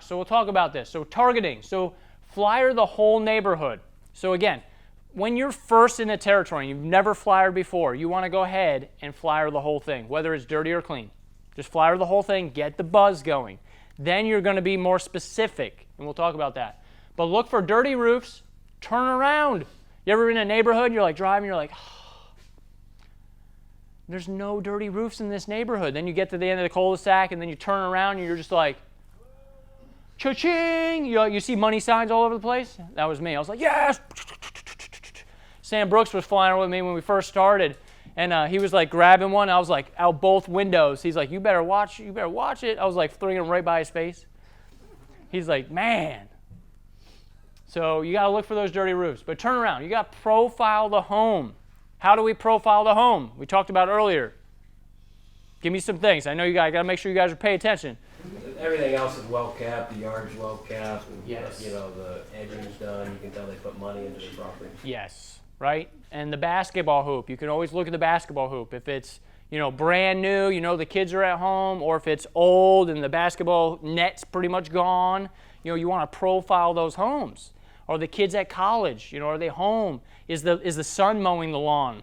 it. So we'll talk about this. So targeting. So flyer the whole neighborhood. So again, when you're first in a territory and you've never flyered before, you want to go ahead and flyer the whole thing, whether it's dirty or clean. Just flyer the whole thing, get the buzz going. Then you're going to be more specific, and we'll talk about that. But look for dirty roofs, turn around. You ever in a neighborhood, you're like driving, you're like, oh, there's no dirty roofs in this neighborhood. Then you get to the end of the cul-de-sac, and then you turn around, and you're just like, cha-ching! You see money signs all over the place? That was me. I was like, yes! Sam Brooks was flying with me when we first started, and he was like grabbing one. I was like out both windows. He's like, you better watch it. I was like throwing him right by his face. He's like, man. So you got to look for those dirty roofs. But turn around. You got to profile the home. How do we profile the home? We talked about earlier. Give me some things. I know you guys got to make sure you guys are paying attention. Everything else is well capped. The yard's well capped. And, yes. The edging's done. You can tell they put money into the property. Yes. Right? And the basketball hoop, you can always look at the basketball hoop. If it's, brand new, the kids are at home, or if it's old and the basketball net's pretty much gone, you want to profile those homes. Or the kids at college, are they home? Is the son mowing the lawn?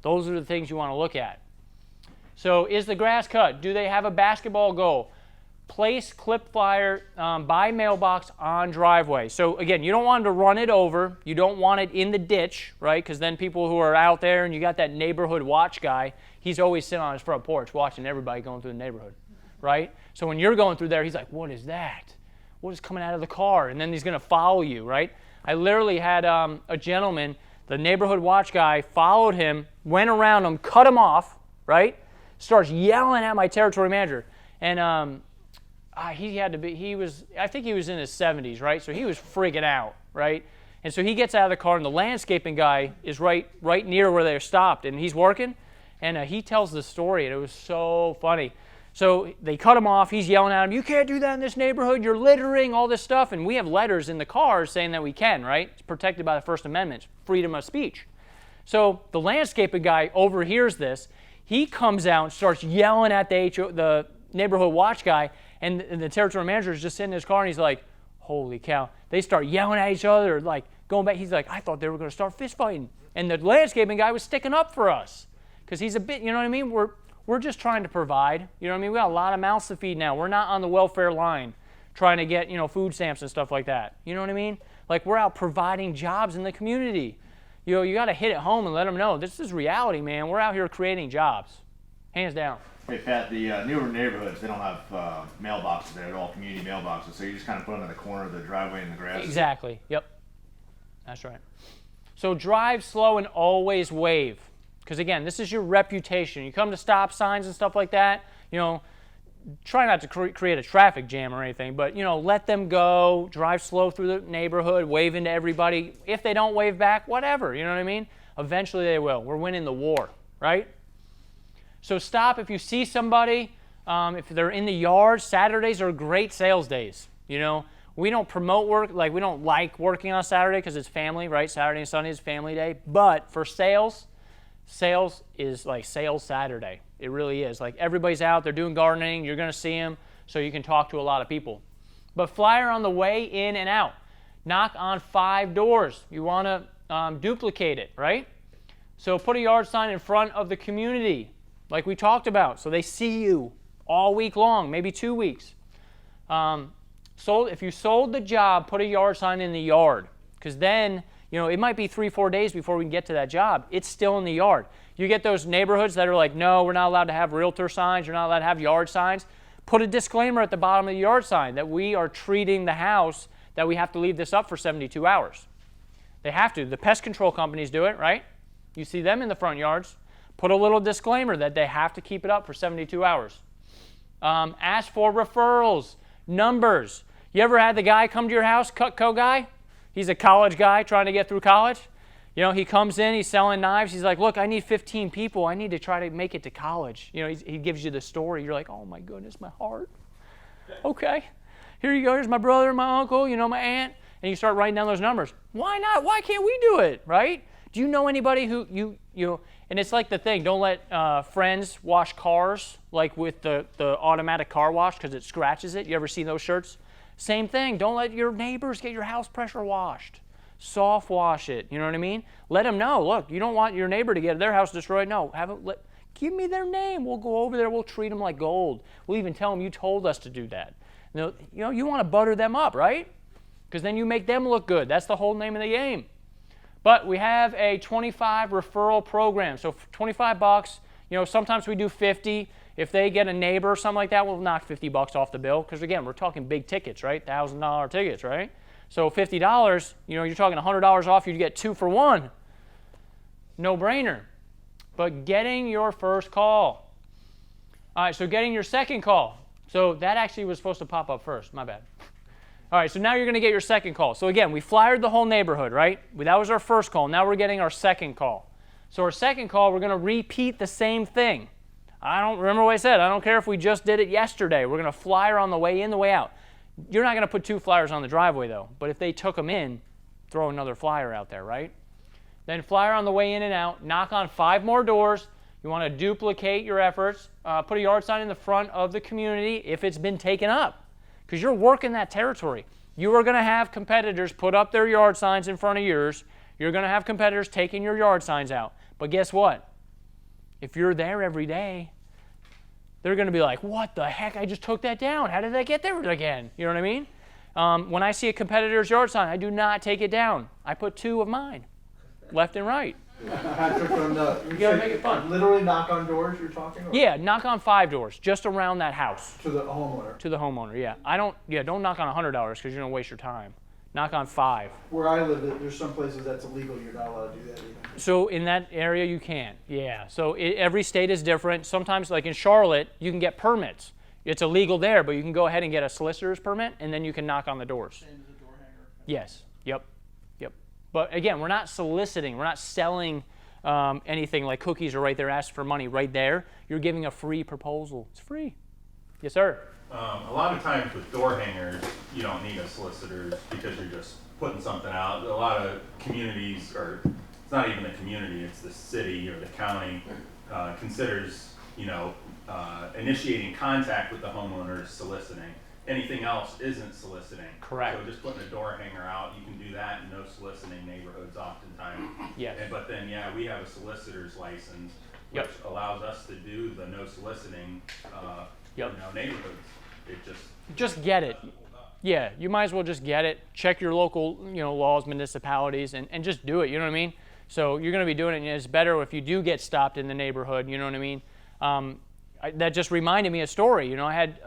Those are the things you want to look at. So is the grass cut? Do they have a basketball goal? Place clip flyer by mailbox on driveway. So again, you don't want to run it over. You don't want it in the ditch, right? Because then people who are out there and you got that neighborhood watch guy, he's always sitting on his front porch watching everybody going through the neighborhood, right? So when you're going through there, he's like, what is that? What is coming out of the car? And then he's going to follow you, right? I literally had a gentleman, the neighborhood watch guy, followed him, went around him, cut him off, right? Starts yelling at my territory manager. And I think he was in his 70s, right? So he was freaking out, right? And so he gets out of the car, and the landscaping guy is right near where they're stopped, and he's working, and he tells the story, and it was so funny. So they cut him off. He's yelling at him, you can't do that in this neighborhood. You're littering, all this stuff. And we have letters in the cars saying that we can, right? It's protected by the First Amendment, freedom of speech. So the landscaping guy overhears this. He comes out and starts yelling at the neighborhood watch guy, and the territory manager is just sitting in his car, and he's like, holy cow. They start yelling at each other, like going back. He's like, I thought they were going to start fist fighting. And the landscaping guy was sticking up for us because he's a bit, you know what I mean? We're just trying to provide. You know what I mean? We got a lot of mouths to feed now. We're not on the welfare line trying to get, food stamps and stuff like that. You know what I mean? Like, we're out providing jobs in the community. You got to hit it home and let them know this is reality, man. We're out here creating jobs, hands down. Hey, Pat, the newer neighborhoods, they don't have mailboxes there. They're all community mailboxes, so you just kind of put them in the corner of the driveway in the grass. Exactly. Yep. That's right. So drive slow and always wave. Because, again, this is your reputation. You come to stop signs and stuff like that, try not to create a traffic jam or anything, but, let them go, drive slow through the neighborhood, wave into everybody. If they don't wave back, whatever, you know what I mean? Eventually they will. We're winning the war, right? So stop if you see somebody, if they're in the yard. Saturdays are great sales days, We don't promote work, we don't like working on Saturday because it's family, right? Saturday and Sunday is family day. But for sales is like sales Saturday. It really is. Like, everybody's out, they're doing gardening, you're going to see them, so you can talk to a lot of people. But flyer on the way in and out. Knock on 5 doors. You want to duplicate it, right? So put a yard sign in front of the community, like we talked about, so they see you all week long, maybe 2 weeks. If you sold the job, put a yard sign in the yard, because then, it might be 3-4 days before we can get to that job. It's still in the yard. You get those neighborhoods that are like, no, we're not allowed to have realtor signs. You're not allowed to have yard signs. Put a disclaimer at the bottom of the yard sign that we are treating the house, that we have to leave this up for 72 hours. They have to. The pest control companies do it, right? You see them in the front yards. Put a little disclaimer that they have to keep it up for 72 hours. Ask for referrals, numbers. You ever had the guy come to your house, Cutco guy? He's a college guy trying to get through college. He comes in, he's selling knives. He's like, look, I need 15 people. I need to try to make it to college. He gives you the story. You're like, oh my goodness, my heart. Okay, here you go. Here's my brother, my uncle, my aunt. And you start writing down those numbers. Why not? Why can't we do it, right? Do you know anybody who, and it's like the thing, don't let friends wash cars, like with the automatic car wash, because it scratches it. You ever seen those shirts? Same thing. Don't let your neighbors get your house pressure washed. Soft wash it. You know what I mean? Let them know. Look, you don't want your neighbor to get their house destroyed. No, give me their name. We'll go over there. We'll treat them like gold. We'll even tell them you told us to do that. You want to butter them up, right? Because then you make them look good. That's the whole name of the game. But we have a 25 referral program. So for $25, sometimes we do 50. If they get a neighbor or something like that, we'll knock $50 off the bill. Because again, we're talking big tickets, right? $1,000 tickets, right? So $50, you're talking $100 off. You get 2 for 1. No brainer. But getting your first call. All right, so getting your second call. So that actually was supposed to pop up first. My bad. All right, so now you're going to get your second call. So again, we flyered the whole neighborhood, right? That was our first call. Now we're getting our second call. So our second call, we're going to repeat the same thing. I don't remember what I said. I don't care if we just did it yesterday. We're going to flyer on the way in, the way out. You're not going to put 2 flyers on the driveway, though. But if they took them in, throw another flyer out there, right? Then flyer on the way in and out. Knock on 5 more doors. You want to duplicate your efforts. Put a yard sign in the front of the community if it's been taken up. Because you're working that territory. You are going to have competitors put up their yard signs in front of yours. You're going to have competitors taking your yard signs out. But guess what? If you're there every day, they're going to be like, what the heck? I just took that down. How did that get there again? You know what I mean? When I see a competitor's yard sign, I do not take it down. I put 2 of mine, left and right. Patrick, you gotta make it fun. Literally knock on doors you're talking about? Yeah, knock on 5 doors, just around that house. To the homeowner? To the homeowner, yeah. Don't knock on $100 because you're going to waste your time. Knock on 5. Where I live, there's some places that's illegal. You're not allowed to do that either. So in that area, you can, yeah. So every state is different. Sometimes, like in Charlotte, you can get permits. It's illegal there, but you can go ahead and get a solicitor's permit, and then you can knock on the doors. Same as a door hanger. Yes, yep. But again, we're not soliciting. We're not selling anything like cookies are right there, ask for money right there. You're giving a free proposal. It's free. Yes, sir. A lot of times with door hangers, you don't need a solicitor because you're just putting something out. A lot of communities, or it's not even the community, it's the city or the county, considers, initiating contact with the homeowner as soliciting. Anything else isn't soliciting. Correct. So just putting a door hanger out, you can do that in no soliciting neighborhoods oftentimes. Yes. But then, we have a solicitor's license, which Yep. allows us to do the no soliciting, Yep. neighborhoods. It Just get it. Yeah, you might as well just get it. Check your local, laws, municipalities, and just do it. You know what I mean? So you're going to be doing it, and it's better if you do get stopped in the neighborhood. You know what I mean? That just reminded me of a story. I had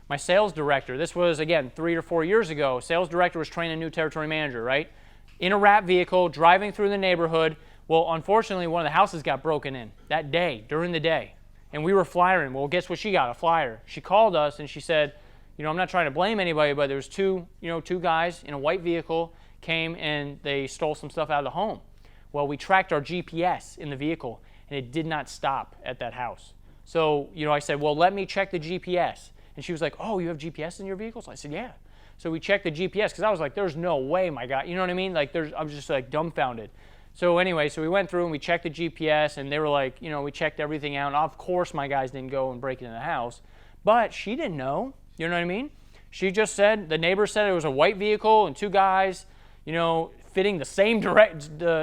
my sales director. This was, again, 3 or 4 years ago. Sales director was training a new territory manager, right? In a wrap vehicle, driving through the neighborhood. Well, unfortunately, one of the houses got broken in that day, during the day. And we were flyering. Well, guess what she got? A flyer. She called us and she said, I'm not trying to blame anybody, but there was two guys in a white vehicle came and they stole some stuff out of the home. Well, we tracked our GPS in the vehicle and it did not stop at that house. So, I said, well, let me check the GPS. And she was like, oh, you have GPS in your vehicles? I said, yeah. So we checked the GPS because I was like, there's no way, my God. You know what I mean? I was just like dumbfounded. So anyway, we went through and we checked the GPS and they were like, we checked everything out. And of course, my guys didn't go and break into the house. But she didn't know. You know what I mean? She just said, the neighbor said it was a white vehicle and 2 guys, fitting the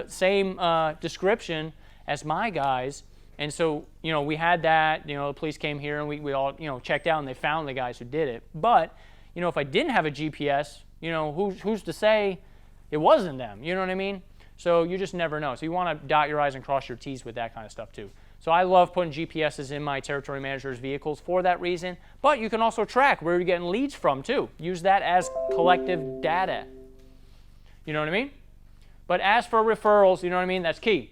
same description as my guys. And so, we had that, the police came here and we all, checked out and they found the guys who did it. But, if I didn't have a GPS, who's to say it wasn't them? You know what I mean? So you just never know. So you want to dot your I's and cross your T's with that kind of stuff too. So I love putting GPSs in my territory managers' vehicles for that reason. But you can also track where you're getting leads from too. Use that as collective data. You know what I mean? But as for referrals, you know what I mean? That's key.